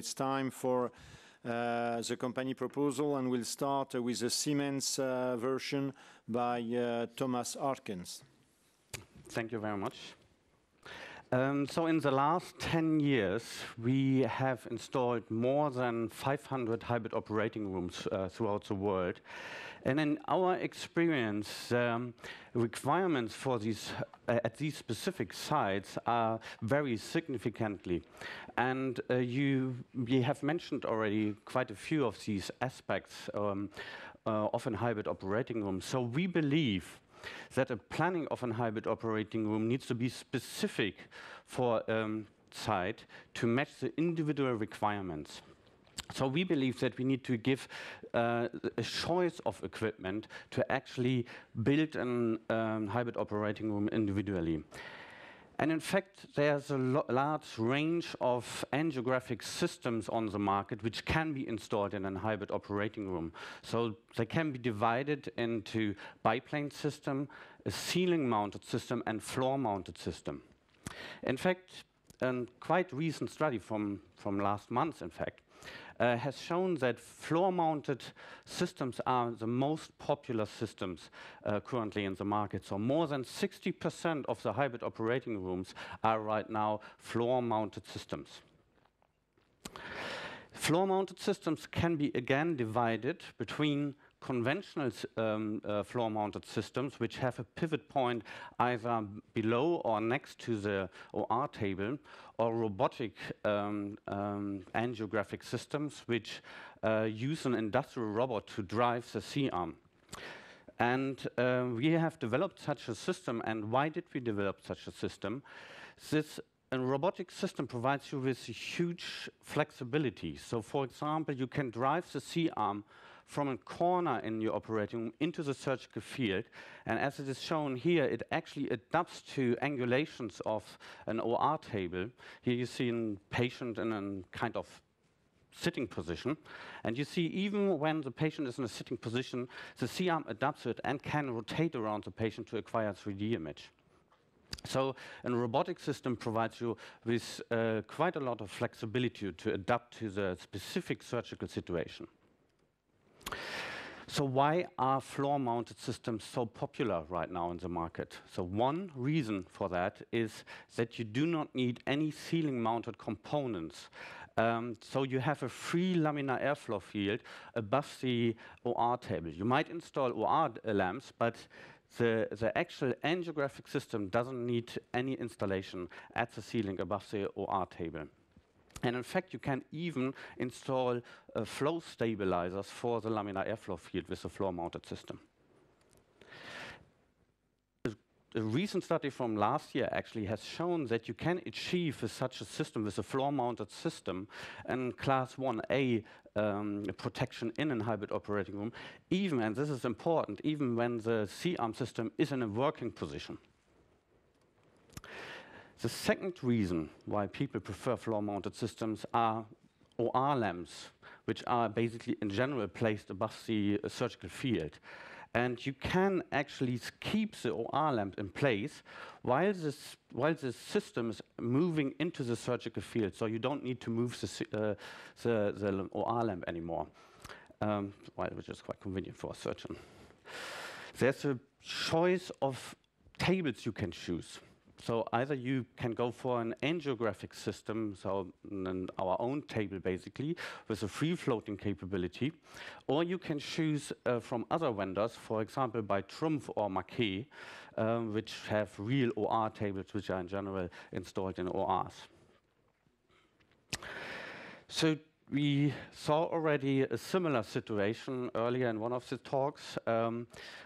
It's time for the company proposal, and we'll start with the Siemens version by Thomas Hartkens. Thank you very much. So in the last 10 years, we have installed more than 500 hybrid operating rooms throughout the world. And in our experience, requirements for these at these specific sites are vary significantly. And we have mentioned already quite a few of these aspects of a hybrid operating room. So we believe that a planning of a hybrid operating room needs to be specific for site to match the individual requirements. So we believe that we need to give a choice of equipment to actually build a hybrid operating room individually. And in fact, there's a large range of angiographic systems on the market which can be installed in a hybrid operating room. So they can be divided into biplane system, a ceiling-mounted system, and floor-mounted system. In fact, a quite recent study from last month, in fact, has shown that floor-mounted systems are the most popular systems currently in the market. So more than 60% of the hybrid operating rooms are right now floor-mounted systems. Floor-mounted systems can be again divided between conventional floor-mounted systems, which have a pivot point either below or next to the OR table, or robotic angiographic systems, which use an industrial robot to drive the C-arm. And we have developed such a system. And why did we develop such a system? A robotic system provides you with huge flexibility. So, for example, you can drive the C-arm from a corner in your operating room into the surgical field. And as it is shown here, it actually adapts to angulations of an OR table. Here you see a patient in a kind of sitting position. And you see even when the patient is in a sitting position, the C-arm adapts to it and can rotate around the patient to acquire a 3D image. So a robotic system provides you with quite a lot of flexibility to adapt to the specific surgical situation. So why are floor-mounted systems so popular right now in the market? So one reason for that is that you do not need any ceiling-mounted components. So you have a free laminar airflow field above the OR table. You might install OR lamps, but the actual angiographic system doesn't need any installation at the ceiling above the OR table. And in fact, you can even install flow stabilizers for the laminar airflow field with a floor-mounted system. A recent study from last year actually has shown that you can achieve with such a system, with a floor-mounted system, and Class 1A protection in a hybrid operating room, even, and this is important, even when the C-arm system is in a working position. The second reason why people prefer floor-mounted systems are OR lamps, which are basically in general placed above the surgical field. And you can actually keep the OR lamp in place while the system is moving into the surgical field. So you don't need to move the OR lamp anymore, which is quite convenient for a surgeon. There's a choice of tables you can choose. So either you can go for an angiographic system, so our own table basically, with a free-floating capability, or you can choose from other vendors, for example, by Trumpf or Marquet, which have real OR tables, which are in general installed in ORs. So we saw already a similar situation earlier in one of the talks,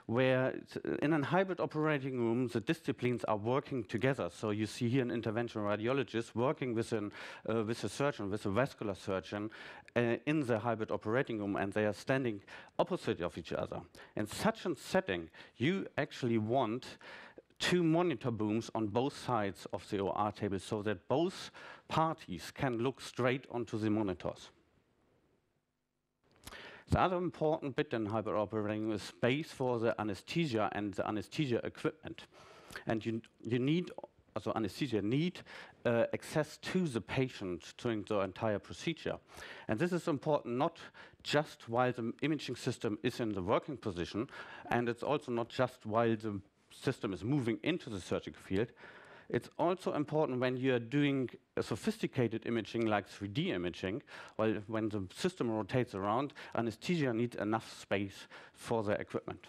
where in a hybrid operating room, the disciplines are working together. So you see here an interventional radiologist working with a surgeon, with a vascular surgeon, in the hybrid operating room, and they are standing opposite of each other. In such a setting, you actually want two monitor booms on both sides of the OR table so that both parties can look straight onto the monitors. The other important bit in hybrid operating is space for the anesthesia and the anesthesia equipment. And you need so anesthesia need access to the patient during the entire procedure. And this is important not just while the imaging system is in the working position, and it's also not just while the system is moving into the surgical field. It's also important when you are doing a sophisticated imaging like 3D imaging, when the system rotates around, anesthesia needs enough space for the equipment.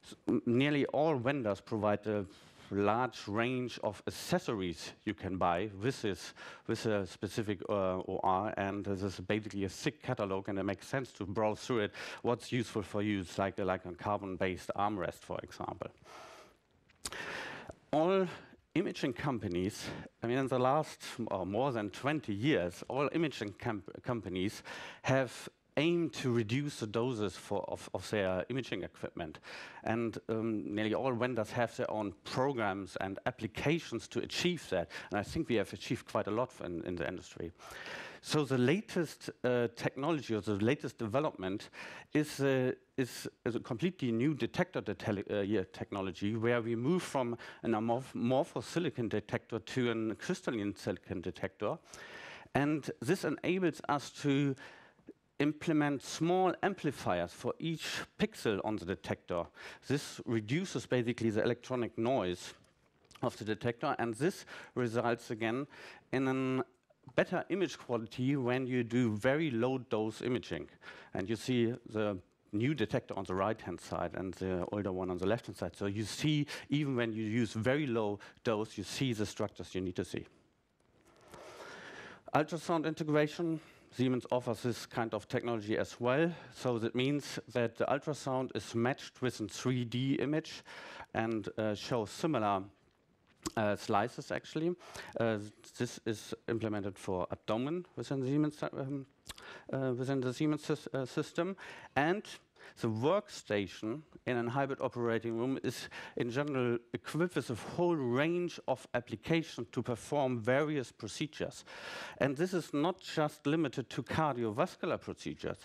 So, nearly all vendors provide a large range of accessories you can buy with a specific OR, and this is basically a thick catalog, and it makes sense to browse through it. What's useful for you, like a carbon-based armrest, for example. All imaging companies, I mean, in the last more than 20 years, all imaging companies have aimed to reduce the doses of their imaging equipment. And nearly all vendors have their own programs and applications to achieve that. And I think we have achieved quite a lot in the industry. So the latest technology, or the latest development, is a completely new detector technology, where we move from an amorphous silicon detector to a crystalline silicon detector. And this enables us to implement small amplifiers for each pixel on the detector. This reduces basically the electronic noise of the detector, and this results again in a better image quality when you do very low dose imaging. And you see the new detector on the right-hand side and the older one on the left-hand side. So you see, even when you use very low dose, you see the structures you need to see. Ultrasound integration. Siemens offers this kind of technology as well. So that means that the ultrasound is matched with a 3D image and shows similar slices, actually. This is implemented for abdomen within the Siemens system. And the workstation in a hybrid operating room is, in general, equipped with a whole range of applications to perform various procedures. And this is not just limited to cardiovascular procedures.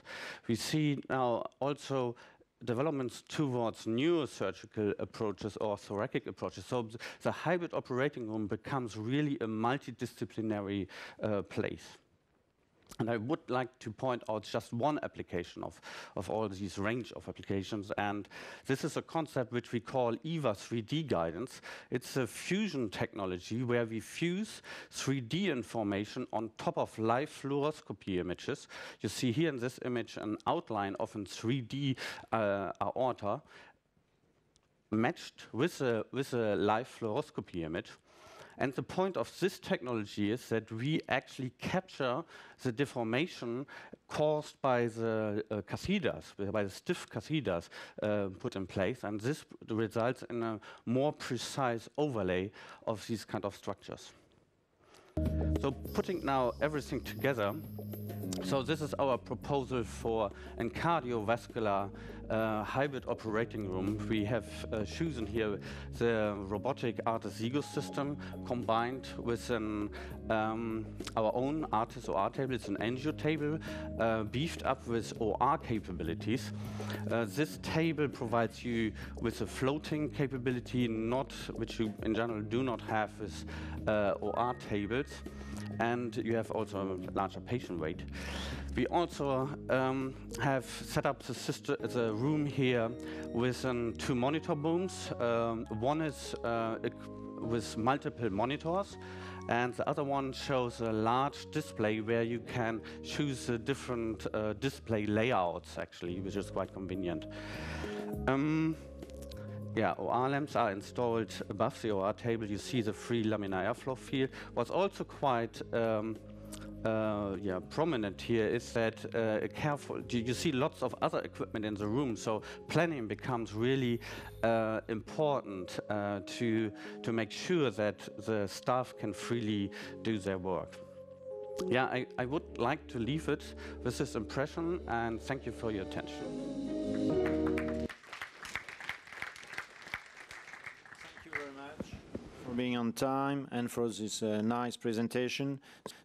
We see now also developments towards neurosurgical approaches or thoracic approaches. So the hybrid operating room becomes really a multidisciplinary place. And I would like to point out just one application of all these range of applications. And this is a concept which we call EVA 3D guidance. It's a fusion technology where we fuse 3D information on top of live fluoroscopy images. You see here in this image an outline of a 3D aorta matched with a live fluoroscopy image. And the point of this technology is that we actually capture the deformation caused by the catheters, by the stiff catheters put in place. And this results in a more precise overlay of these kind of structures. So putting now everything together, so this is our proposal for a cardiovascular hybrid operating room. We have chosen here the robotic ARTIS-ZIGUS system combined with our own ARTIS OR table. It's an angio table beefed up with OR capabilities. This table provides you with a floating capability, which you in general do not have with OR tables. And you have also a larger patient weight. We also have set up the room here with 2 monitor booms. One is with multiple monitors, and the other one shows a large display where you can choose the different display layouts, actually, which is quite convenient. Yeah, OR lamps are installed above the OR table. You see the free laminar airflow field. What's also quite prominent here is that you see lots of other equipment in the room, so planning becomes really important to make sure that the staff can freely do their work. Yeah, I would like to leave it with this impression, and thank you for your attention. Being on time and for this nice presentation.